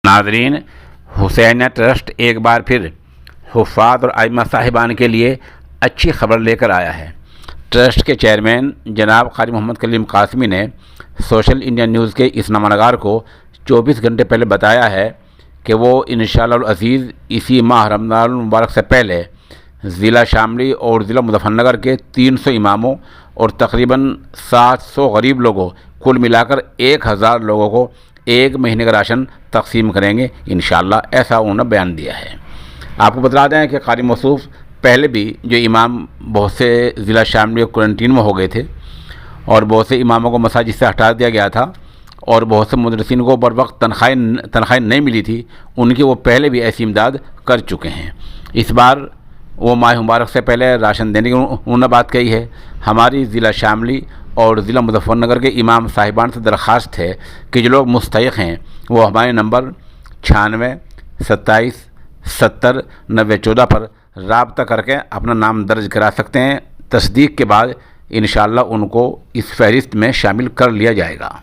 नाज़रीन, हुसैनिया ट्रस्ट एक बार फिर हुफ़ाज़ और आइम्मा साहिबान के लिए अच्छी खबर लेकर आया है। ट्रस्ट के चेयरमैन जनाब क़ारी मोहम्मद कलीम क़ासिमी ने सोशल इंडिया न्यूज़ के इस नमानगार को 24 घंटे पहले बताया है कि वो इंशाअल्लाह अज़ीज़ इसी माह रमज़ान मुबारक से पहले ज़िला शामली और ज़िला मुज़फ़्फ़रनगर के 300 इमामों और तकरीबन 700 गरीब लोगों, कुल मिलाकर 1000 लोगों को एक महीने का राशन तकसीम करेंगे इंशाअल्लाह, ऐसा उन्होंने बयान दिया है। आपको बता दें कि क़ारी मौसूफ़ पहले भी जो इमाम बहुत से ज़िला शामली क्वारंटीन में हो गए थे और बहुत से इमामों को मसाजिद से हटा दिया गया था और बहुत से मुदर्रिसीन को बर वक्त तनख्वाहें नहीं मिली थी, उनकी वो पहले भी ऐसी इमदाद कर चुके हैं। इस बार वो माह मुबारक से पहले राशन देने की उन्होंने बात कही है। हमारी ज़िला शामली और ज़िला मुज़फ़्फ़रनगर के इमाम साहिबान से दरख्वास्त है कि जो लोग मुस्तहिक़ हैं वो हमारे नंबर 96 27 70 90 14 पर राब्ता करके अपना नाम दर्ज करा सकते हैं। तस्दीक के बाद इंशाअल्लाह उनको इस फहरिस्त में शामिल कर लिया जाएगा।